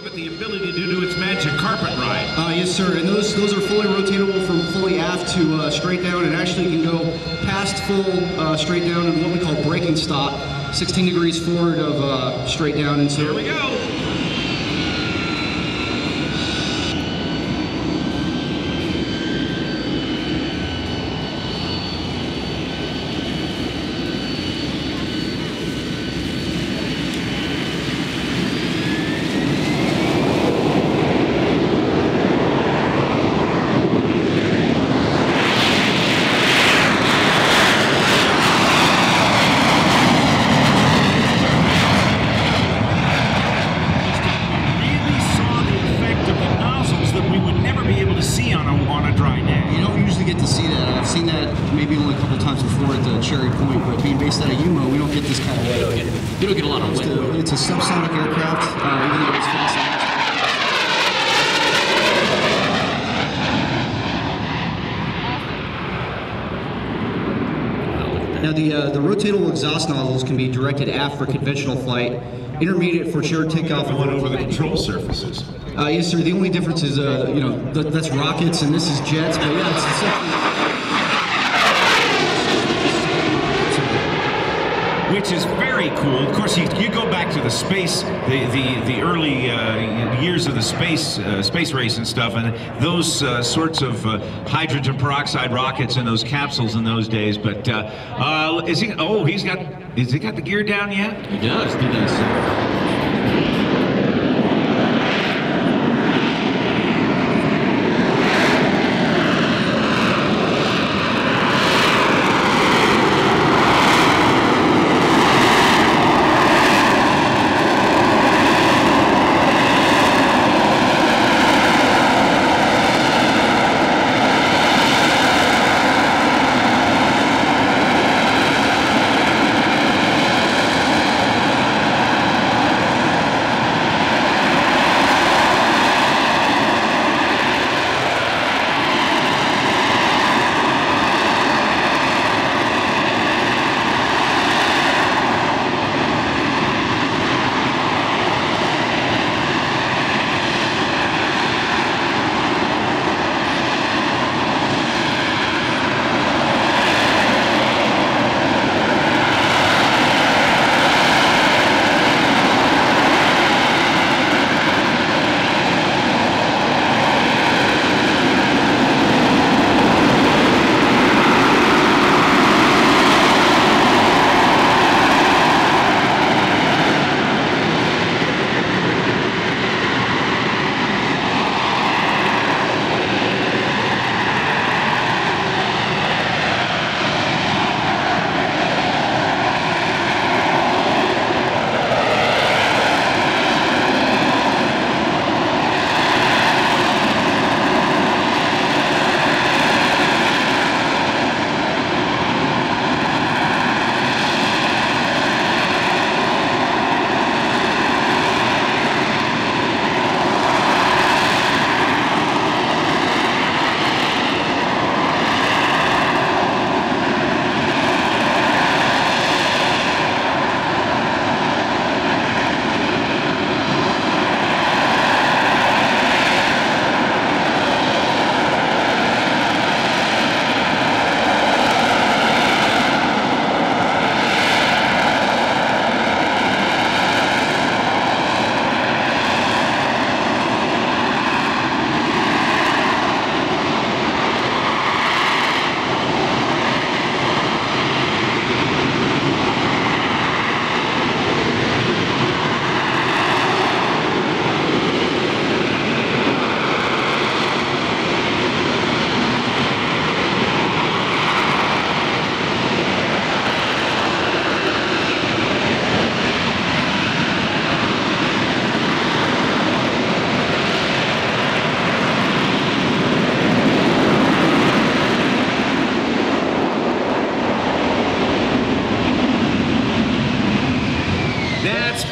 but the ability to do its magic carpet ride. Yes, sir. And those are fully rotatable from fully aft to straight down, and actually can go past full straight down in what we call braking stop, 16 degrees forward of straight down. And so here we go. You don't get a lot of wind. It's a subsonic aircraft, even though it's fast. Now the rotatable exhaust nozzles can be directed aft for conventional flight, intermediate for shared takeoff. And one over the control surfaces. Yes, sir. The only difference is, you know, that's rockets and this is jets. But yeah, it's essentially. Which is very cool. Of course, you go back to the space, the early years of the space race and stuff, and those sorts of hydrogen peroxide rockets and those capsules in those days. But is he? Oh, has he got the gear down yet? He does. He does.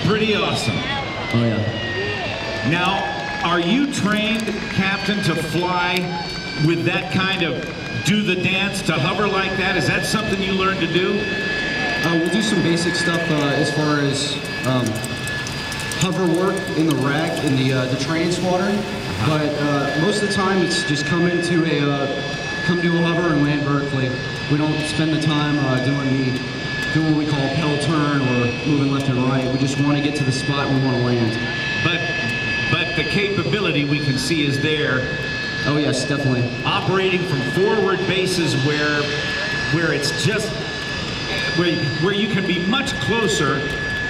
Pretty awesome. Oh yeah. Now, are you trained, Captain, to fly with that kind of do the dance, to hover like that? Is that something you learned to do? We'll do some basic stuff as far as hover work in the rack. in the training squadron. But most of the time, it's just come to a hover and land vertically. We don't spend the time doing what we call a pedal turn or moving left and right. We just want to get to the spot we want to land. But the capability we can see is there. Oh yes, definitely. Operating from forward bases where it's just where you can be much closer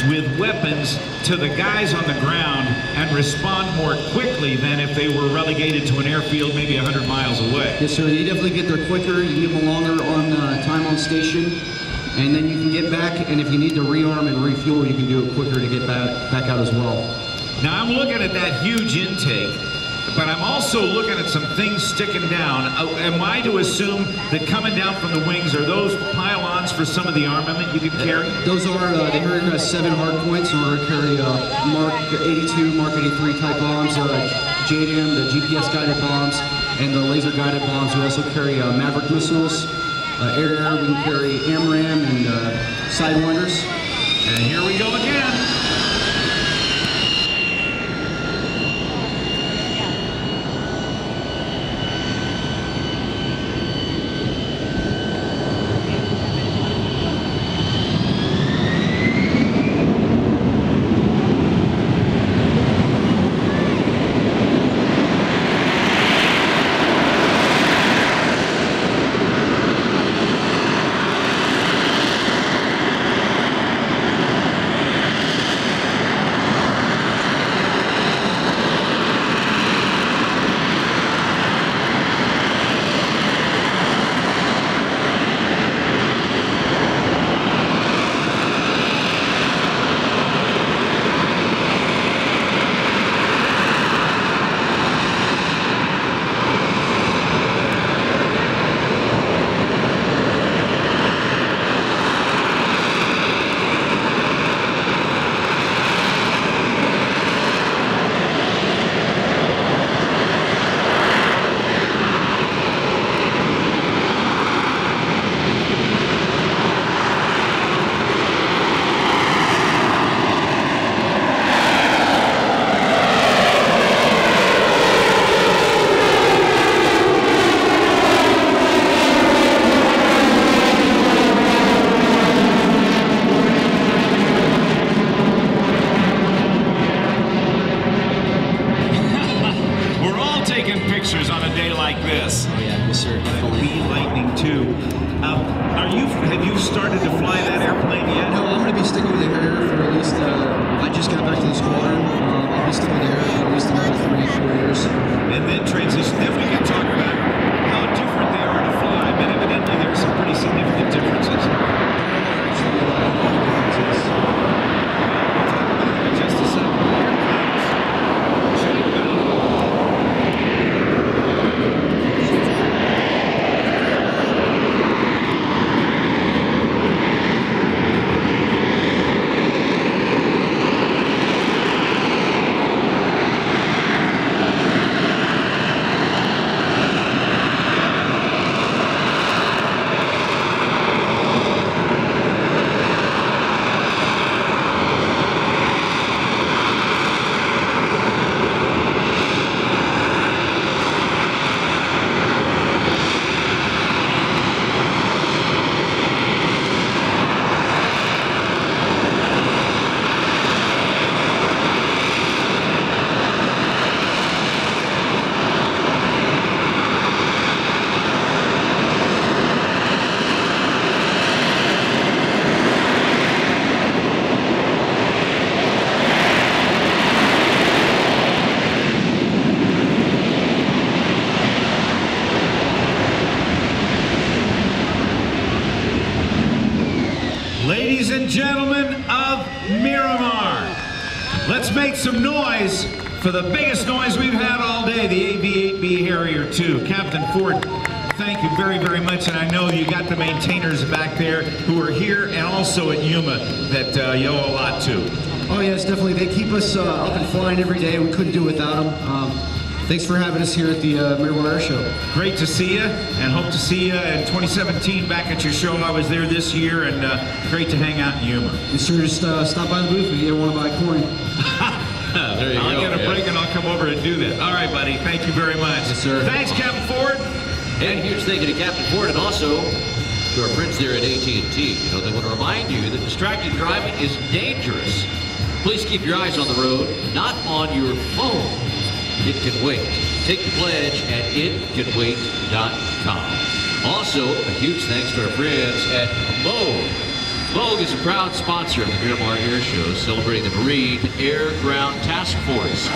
with weapons to the guys on the ground and respond more quickly than if they were relegated to an airfield maybe 100 miles away. Yes, sir. You definitely get there quicker. You can get longer on time on station, and then you can get back. And if you need to rearm and refuel, you can do it quicker to get back out as well. Now I'm looking at that huge intake, but I'm also looking at some things sticking down. Am I to assume that coming down from the wings are those pylons for some of the armament you can carry? Those are, the Harrier has 7 hard points in order to carry Mark 82, Mark 83 type bombs, JDAM, the GPS guided bombs, and the laser guided bombs. We also carry Maverick missiles, air-to-air, we can carry AMRAAM and Sidewinders. And here we go again. On a day like this. Oh yeah, yes sir. B Lightning 2. Have you started to fly that airplane yet? No, I'm going to be sticking with the Harrier for at least, I just got back to the squadron. I'll be sticking with the Harrier for at least another 3 or 4 years. And then transition. Then we can talk about how different they are to fly, but evidently there are some pretty significant differences. Actually, a lot of differences. We'll talk about that in just a second. Here comes. Show you about. Ladies and gentlemen of Miramar, let's make some noise for the biggest noise we've had all day, the Av8B Harrier 2. Captain Ford, thank you very, very much, and I know you got the maintainers back there who are here and also at Yuma that you owe a lot to. Oh yes, definitely. They keep us up and flying every day. We couldn't do it without them. Thanks for having us here at the Miramar Air Show. Great to see you, and hope to see you in 2017 back at your show. I was there this year, and great to hang out in Yuma. And sir, just stop by the booth if you want to buy a coin. There you go. I'll get a break come over and do that. All right, buddy. Thank you very much. Yes, sir. Thanks, Captain Ford. And huge thank you to Captain Ford and also to our friends there at AT&T. You know, they want to remind you that distracted driving is dangerous. Please keep your eyes on the road, not on your phone. It can wait. Take the pledge at itcanwait.com. Also, a huge thanks to our friends at Moog. Moog is a proud sponsor of the Miramar Air Show, celebrating the Marine Air Ground Task Force.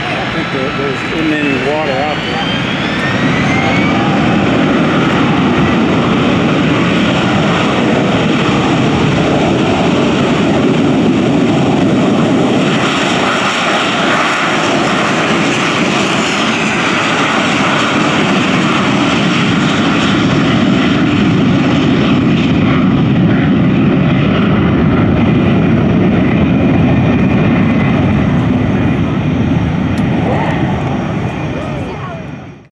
I think there's in any water out